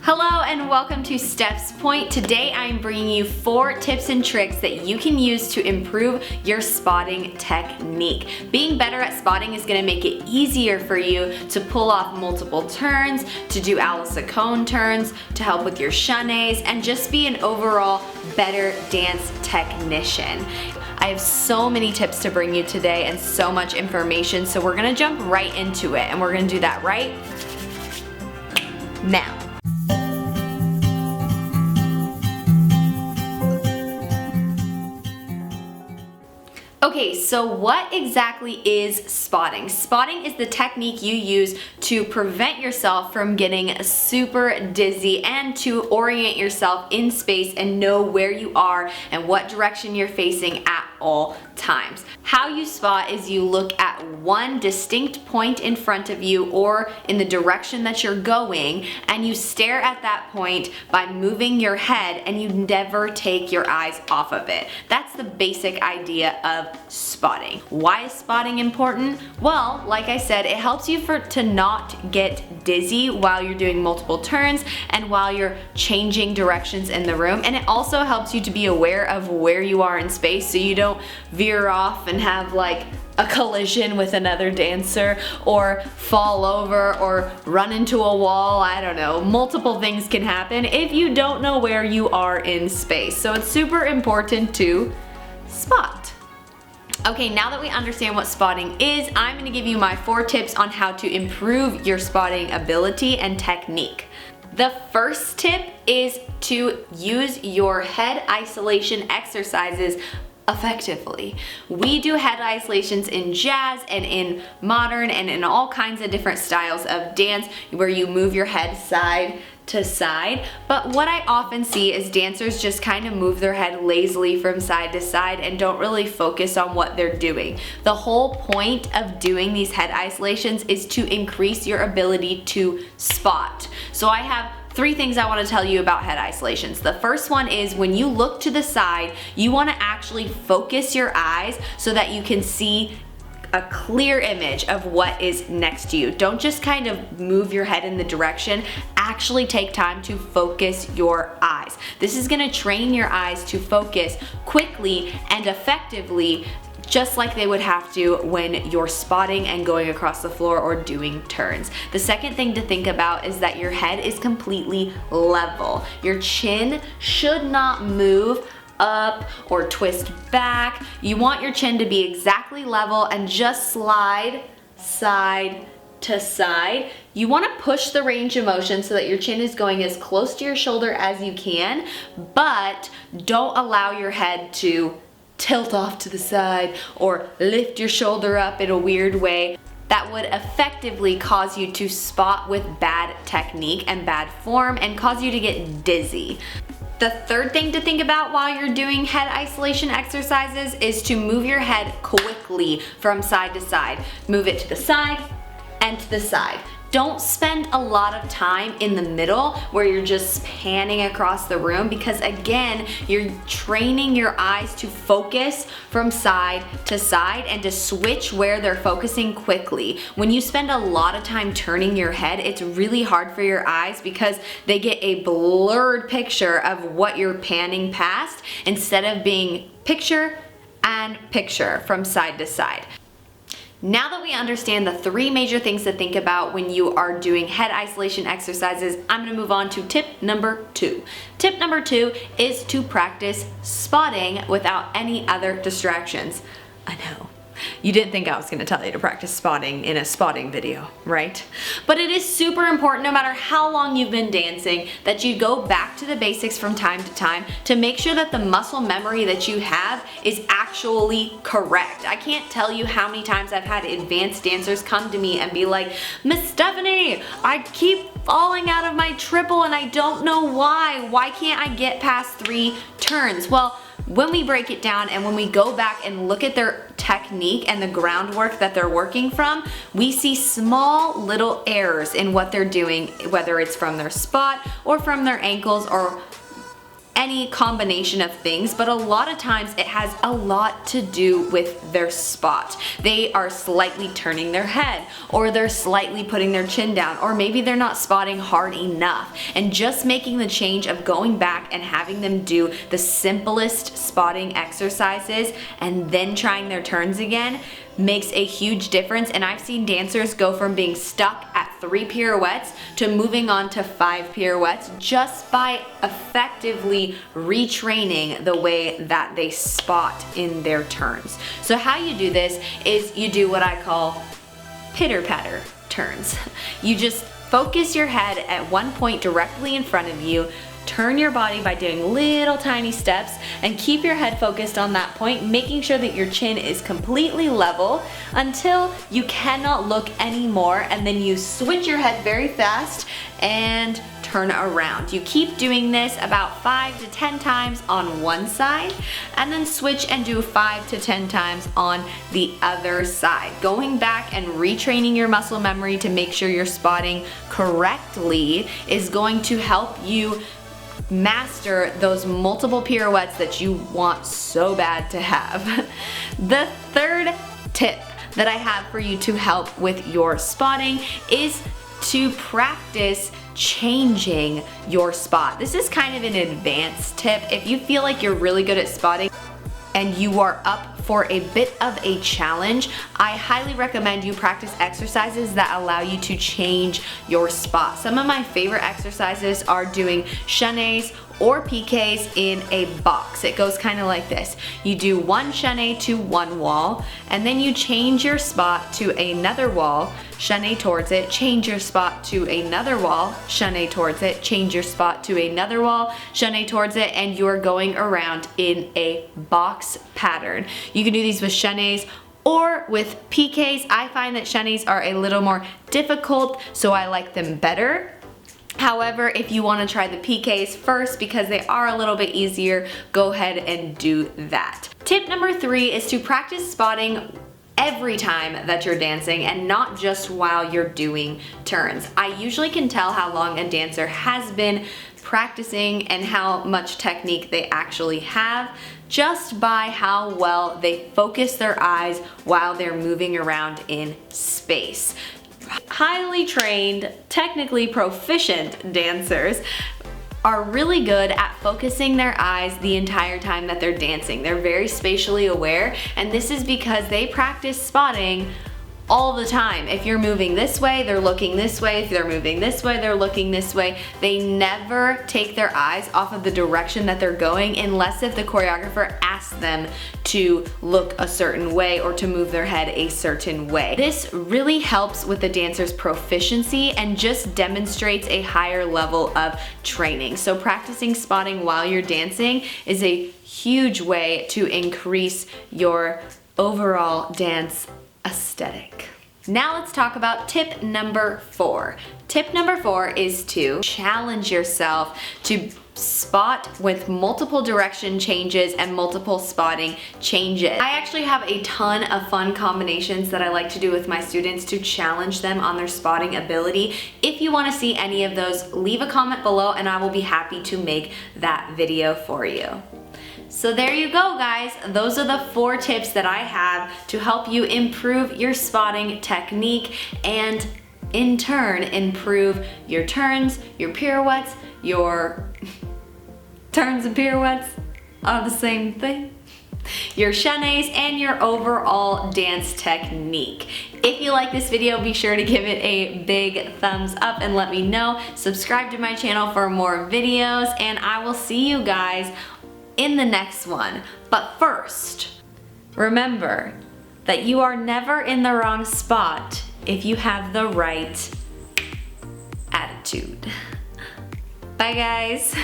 Hello and welcome to Steph's Point. Today I'm bringing you 4 tips and tricks that you can use to improve your spotting technique. Being better at spotting is going to make it easier for you to pull off multiple turns, to do Alice Cone turns, to help with your chaînés, and just be an overall better dance technician. I have so many tips to bring you today and so much information, so we're going to jump right into it, and we're going to do that right now. Okay, so what exactly is spotting? Spotting is the technique you use to prevent yourself from getting super dizzy and to orient yourself in space and know where you are and what direction you're facing at all times. How you spot is you look at one distinct point in front of you or in the direction that you're going, and you stare at that point by moving your head, and you never take your eyes off of it. That's the basic idea of spotting. Why is spotting important? Well, like I said, it helps you to not get dizzy while you're doing multiple turns and while you're changing directions in the room, and it also helps you to be aware of where you are in space so you don't veer off and have like a collision with another dancer or fall over or run into a wall. I don't know. Multiple things can happen if you don't know where you are in space. So it's super important to spot. Okay, now that we understand what spotting is, I'm going to give you my 4 tips on how to improve your spotting ability and technique. The first tip is to use your head isolation exercises effectively. We do head isolations in jazz and in modern and in all kinds of different styles of dance where you move your head side to side, but what I often see is dancers just kind of move their head lazily from side to side and don't really focus on what they're doing. The whole point of doing these head isolations is to increase your ability to spot. So I have 3 things I want to tell you about head isolations. The first one is when you look to the side, you want to actually focus your eyes so that you can see a clear image of what is next to you. Don't just kind of move your head in the direction. Actually take time to focus your eyes. This is going to train your eyes to focus quickly and effectively, just like they would have to when you're spotting and going across the floor or doing turns. The second thing to think about is that your head is completely level. Your chin should not move up or twist back. You want your chin to be exactly level and just slide side to side. You want to push the range of motion so that your chin is going as close to your shoulder as you can, but don't allow your head to tilt off to the side or lift your shoulder up in a weird way. That would effectively cause you to spot with bad technique and bad form and cause you to get dizzy. The third thing to think about while you're doing head isolation exercises is to move your head quickly from side to side. Move it to the side and to the side. Don't spend a lot of time in the middle where you're just panning across the room, because again, you're training your eyes to focus from side to side and to switch where they're focusing quickly. When you spend a lot of time turning your head, it's really hard for your eyes because they get a blurred picture of what you're panning past instead of being picture and picture from side to side. Now that we understand the 3 major things to think about when you are doing head isolation exercises, I'm going to move on to tip number 2. Tip number 2 is to practice spotting without any other distractions. I know. You didn't think I was going to tell you to practice spotting in a spotting video, right? But it is super important, no matter how long you've been dancing, that you go back to the basics from time to time to make sure that the muscle memory that you have is actually correct. I can't tell you how many times I've had advanced dancers come to me and be like, Miss Stephanie, I keep falling out of my triple and I don't know why. Why can't I get past 3 turns? Well, when we break it down and when we go back and look at their technique and the groundwork that they're working from, we see small little errors in what they're doing, whether it's from their spot or from their ankles or any combination of things, but a lot of times it has a lot to do with their spot. They are slightly turning their head, or they're slightly putting their chin down, or maybe they're not spotting hard enough. And just making the change of going back and having them do the simplest spotting exercises and then trying their turns again makes a huge difference. And I've seen dancers go from being stuck at 3 pirouettes to moving on to 5 pirouettes just by effectively retraining the way that they spot in their turns. So how you do this is you do what I call pitter-patter turns. You just focus your head at one point directly in front of you, turn your body by doing little tiny steps, and keep your head focused on that point, making sure that your chin is completely level until you cannot look anymore, and then you switch your head very fast and turn around. You keep doing this about 5 to 10 times on one side, and then switch and do 5 to 10 times on the other side. Going back and retraining your muscle memory to make sure you're spotting correctly is going to help you master those multiple pirouettes that you want so bad to have. The third tip that I have for you to help with your spotting is to practice changing your spot. This is kind of an advanced tip. If you feel like you're really good at spotting and you are up for a bit of a challenge, I highly recommend you practice exercises that allow you to change your spot. Some of my favorite exercises are doing chaînés or piqués in a box. It goes kind of like this. You do one chaîné to one wall, and then you change your spot to another wall, chaîné towards it, change your spot to another wall, chaîné towards it, change your spot to another wall, chaîné towards it, and you're going around in a box pattern. You can do these with chaînés or with piqués. I find that chaînés are a little more difficult, so I like them better. However, if you want to try the piqués first because they are a little bit easier, go ahead and do that. Tip number 3 is to practice spotting every time that you're dancing and not just while you're doing turns. I usually can tell how long a dancer has been practicing and how much technique they actually have just by how well they focus their eyes while they're moving around in space. Highly trained, technically proficient dancers are really good at focusing their eyes the entire time that they're dancing. They're very spatially aware, and this is because they practice spotting all the time. If you're moving this way, they're looking this way. If they're moving this way, they're looking this way. They never take their eyes off of the direction that they're going unless if the choreographer asks them to look a certain way or to move their head a certain way. This really helps with the dancer's proficiency and just demonstrates a higher level of training. So practicing spotting while you're dancing is a huge way to increase your overall dance aesthetic. Now let's talk about tip number 4. Tip number 4 is to challenge yourself to spot with multiple direction changes and multiple spotting changes. I actually have a ton of fun combinations that I like to do with my students to challenge them on their spotting ability. If you want to see any of those, leave a comment below and I will be happy to make that video for you. So there you go, guys. Those are the 4 tips that I have to help you improve your spotting technique and in turn improve your turns, your pirouettes, your turns and pirouettes are the same thing, your chaînés, and your overall dance technique. If you like this video, be sure to give it a big thumbs up and let me know. Subscribe to my channel for more videos, and I will see you guys in the next one. But first, remember that you are never in the wrong spot if you have the right attitude. Bye, guys.